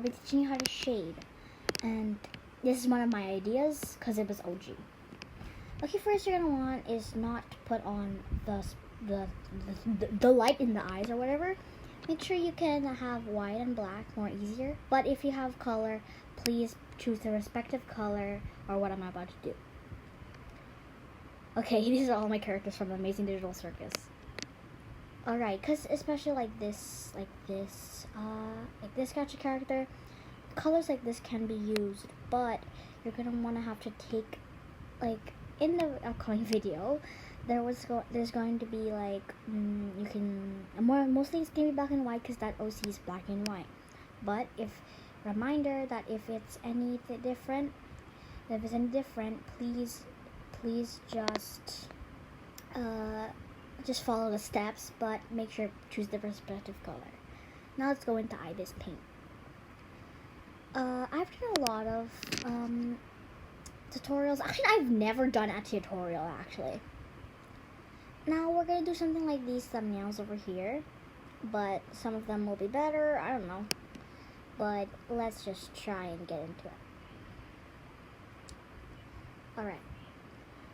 be teaching you how to shade, and this is one of my ideas because it was OG. Okay, first you're gonna want is not to put on the light in the eyes or whatever. Make sure you can have white and black, more easier. But if you have color, please choose the respective color or what I'm about to do. Okay, these are all my characters from Amazing Digital Circus. Alright, because especially like this sketchy character, colors like this can be used, but you're gonna want to have to take, like, in the upcoming video, there's going to be like mostly it's gonna be black and white because that OC is black and white. But reminder that if it's any different, please just follow the steps, but make sure to choose the respective color. Now let's go into this paint. I've done a lot of tutorials. Actually, I've never done a tutorial actually. Now we're gonna do something like these thumbnails over here, but some of them will be better, I don't know. But let's just try and get into it. Alright.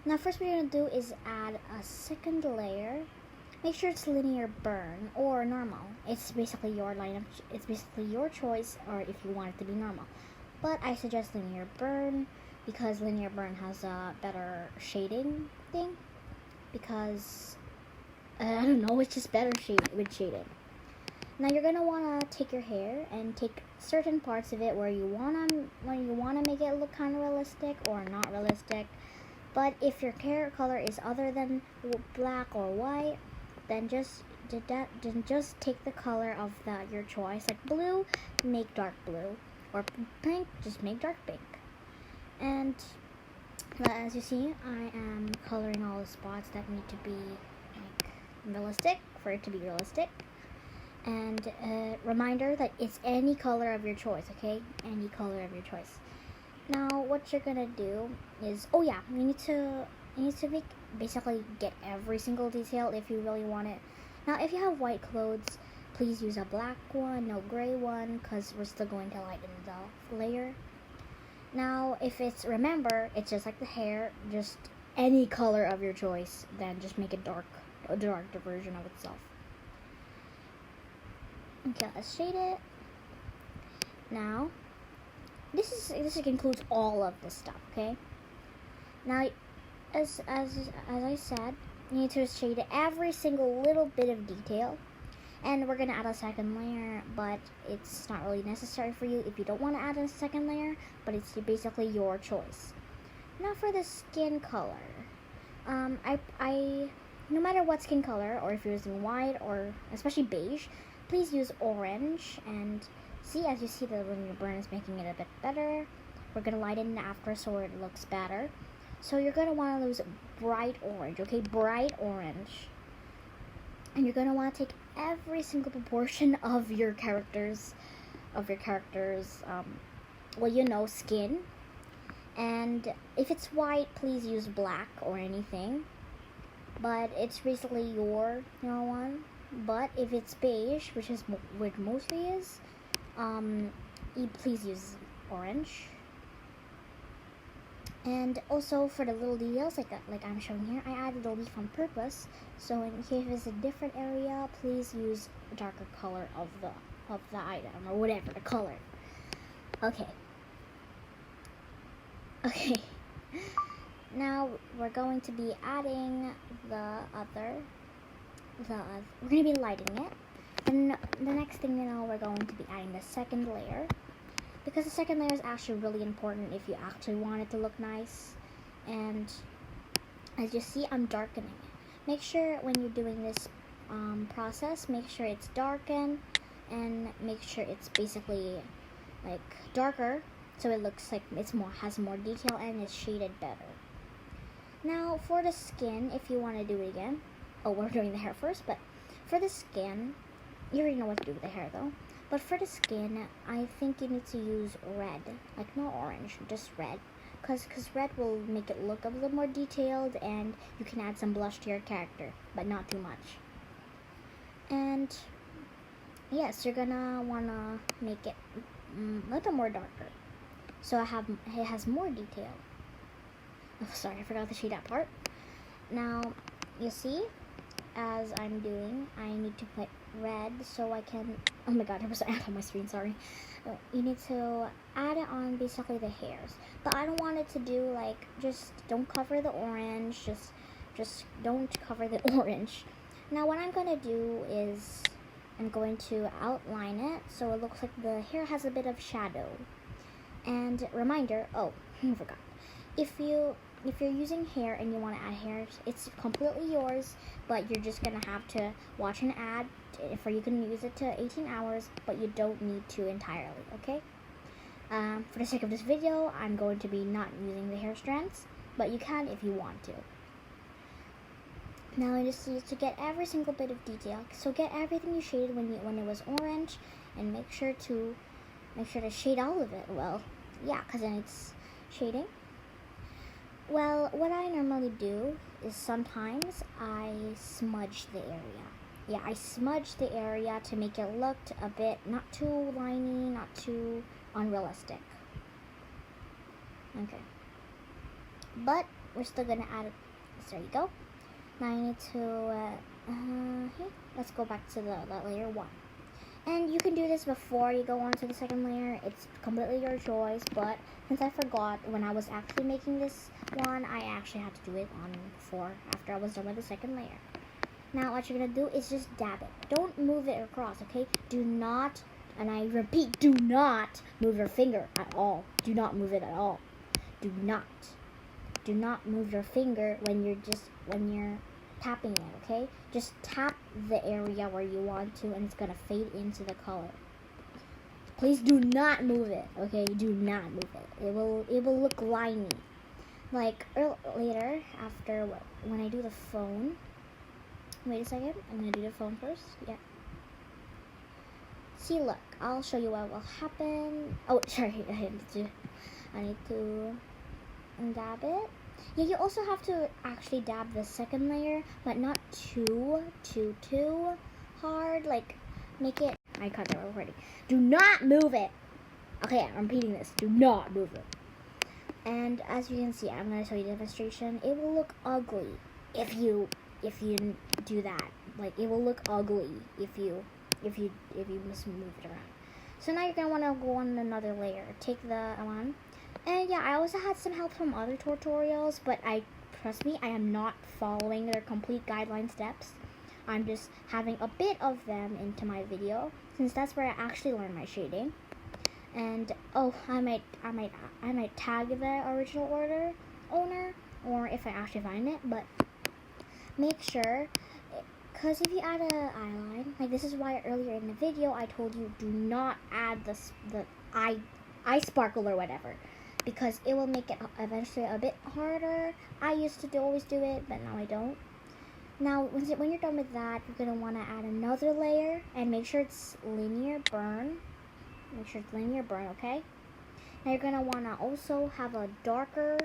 Now first what we're gonna do is add a second layer. Make sure it's linear burn or normal. It's basically your it's basically your choice, or if you want it to be normal. But I suggest linear burn because linear burn has a better shading thing. Because I don't know, it's just better with shading. Now you're gonna wanna take your hair and take certain parts of it where you wanna make it look kind of realistic or not realistic. But if your hair color is other than black or white, then just take the color of your choice. Like blue, make dark blue, or pink, just make dark pink. And as you see, I am coloring all the spots that need to be like realistic for it to be realistic. And reminder that it's any color of your choice, okay? Any color of your choice. Now what you're gonna do is, you need to basically get every single detail if you really want it. Now if you have white clothes, please use a black one, no gray one, because we're still going to lighten the layer. Now remember, it's just like the hair, just any color of your choice, then just make it a darker version of itself. Okay, let's shade it. Now, this includes all of this stuff, okay? Now, as I said, you need to shade every single little bit of detail. And we're going to add a second layer, but it's not really necessary for you if you don't want to add a second layer, but it's basically your choice. Now for the skin color. No matter what skin color, or if you're using white or especially beige, please use orange. And as you see, the linear burn is making it a bit better. We're going to lighten it after so it looks better. So you're going to want to use bright orange, okay? Bright orange. And you're going to want to take every single proportion of your characters, skin. And if it's white, please use black or anything. But it's basically your one. But if it's beige, which mostly is, please use orange. And also for the little details, like I'm showing here, I added a leaf on purpose. So in case it's a different area, please use a darker color of the item or whatever the color. Okay. Now we're going to be adding we're going to be lighting it. And the next thing we're going to be adding the second layer. Because the second layer is actually really important if you actually want it to look nice. And as you see, I'm darkening it. Make sure when you're doing this process, make sure it's darkened and make sure it's basically like darker so it looks like has more detail and it's shaded better. Now for the skin, if you want to do it again, we're doing the hair first, but for the skin, you already know what to do with the hair though. But for the skin, I think you need to use red, like not orange, just red. Because red will make it look a little more detailed and you can add some blush to your character, but not too much. And yes, you're gonna wanna make it a little bit more darker. So it has more detail. Oh, sorry, I forgot to shade that part. Now, you see, as I'm doing, I need to put red so I can, oh my god, there was an ad on my screen, sorry. You need to add it on basically the hairs. But I don't want it to do like, just don't cover the orange, just don't cover the orange. Now what I'm going to do is, I'm going to outline it so it looks like the hair has a bit of shadow. And reminder, oh, I forgot. If you're using hair and you want to add hairs, it's completely yours, but you're just going to have to watch an ad for you can use it to 18 hours, but you don't need to entirely, okay? For the sake of this video, I'm going to be not using the hair strands, but you can if you want to. Now I just need to get every single bit of detail. So get everything you shaded when it was orange, and make sure to shade all of it. Well, yeah, because then it's shading. Well, what I normally do is sometimes I smudge the area. Yeah, I smudge the area to make it look a bit not too liney, not too unrealistic. Okay. But we're still gonna add it. There you go. Now I need to, let's go back to the layer 1. And you can do this before you go on to the second layer. It's completely your choice, but since I forgot when I was actually making this one, I actually had to do it on before, after I was done with the second layer. Now what you're going to do is just dab it. Don't move it across, okay? Do not, and I repeat, do not move your finger at all. Do not move it at all. Do not. Do not move your finger when you're tapping it, okay? Just tap the area where you want to, and it's gonna fade into the color. Please do not move it, okay? Do not move it. It will look liney. Like later, after when I do the phone. Wait a second. I'm gonna do the phone first. Yeah. See, look. I'll show you what will happen. Oh, sorry. I need to dab it. Yeah, you also have to actually dab the second layer, but not too hard. Like, make it. I cut that already. Do not move it. Okay, I'm repeating this. Do not move it. And as you can see, I'm gonna show you the demonstration. It will look ugly if you do that. Like, it will look ugly if you just move it around. So now you're gonna want to go on another layer. Take the one. And yeah, I also had some help from other tutorials, but trust me, I am not following their complete guideline steps. I'm just having a bit of them into my video, since that's where I actually learned my shading. And oh, I might tag the original owner, or if I actually find it, but make sure, because if you add a eyeline, like this is why earlier in the video I told you do not add the eye sparkle or whatever, because it will make it eventually a bit harder. I used to always do it, but now I don't. Now, when you're done with that, you're going to want to add another layer, and make sure it's linear burn. Make sure it's linear burn, okay? Now you're going to want to also have a darker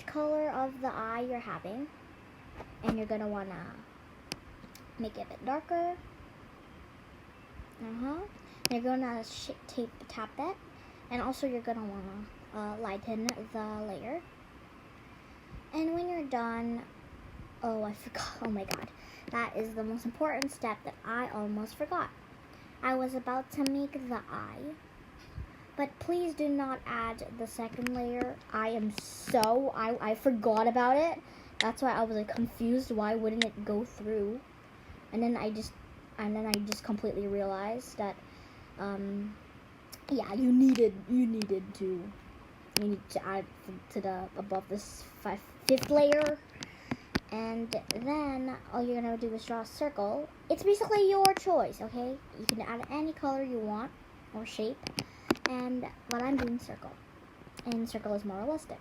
color of the eye you're having, and you're going to want to make it a bit darker. You're going to tap it, and also you're going to want to lighten the layer. And when you're done, oh, I forgot. Oh my god, that is the most important step that I almost forgot. I was about to make the eye, but please do not add the second layer. I forgot about it. That's why I was like confused. Why wouldn't it go through? And then I just completely realized that yeah, you needed to add to the above this fifth layer, and then all you're gonna do is draw a circle. It's basically your choice, okay? You can add any color you want or shape, and what I'm doing circle, and circle is more realistic.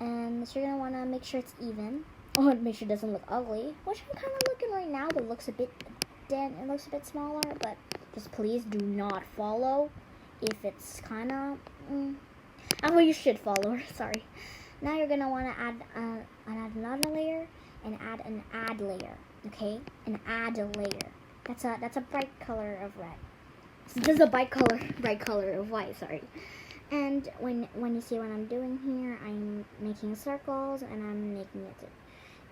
And so you're gonna want to make sure it's even, or make sure it doesn't look ugly, which I'm kind of looking right now, but it looks a bit smaller. But just please do not follow if it's kind of well, you should follow. Sorry. Now you're gonna want to add another layer and add an add layer. Okay, an add layer. That's a bright color of red. So this is a bright color of white, sorry. And when you see what I'm doing here, I'm making circles and I'm making it.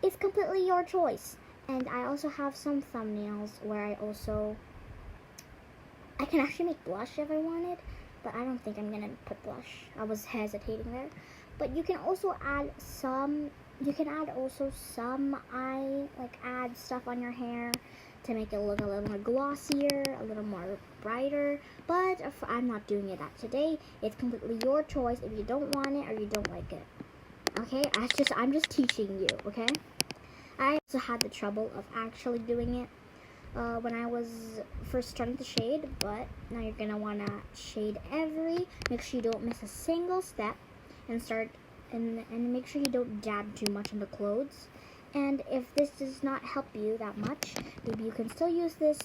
It's completely your choice. And I also have some thumbnails where I can actually make blush if I wanted, but I don't think I'm gonna put blush. I was hesitating there. But you can also add some, add stuff on your hair to make it look a little more glossier, a little more brighter. But if I'm not doing it that today. It's completely your choice if you don't want it or you don't like it. Okay, I'm just teaching you, okay? I also had the trouble of actually doing it when I was first starting to shade, but now you're gonna wanna shade make sure you don't miss a single step, and make sure you don't dab too much on the clothes. And if this does not help you that much, maybe you can still use this,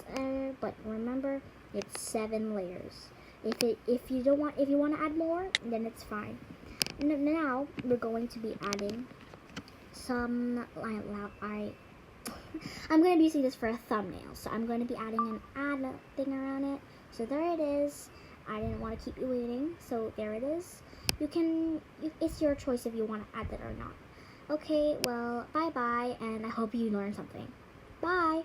but remember, it's 7 layers. If you want to add more, then it's fine. Now we're going to be adding some I'm going to be using this for a thumbnail, so I'm going to be adding an add thing around it. So there it is. I didn't want to keep you waiting, so there it is. It's your choice if you want to add it or not. Okay, well, bye-bye, and I hope you learned something. Bye!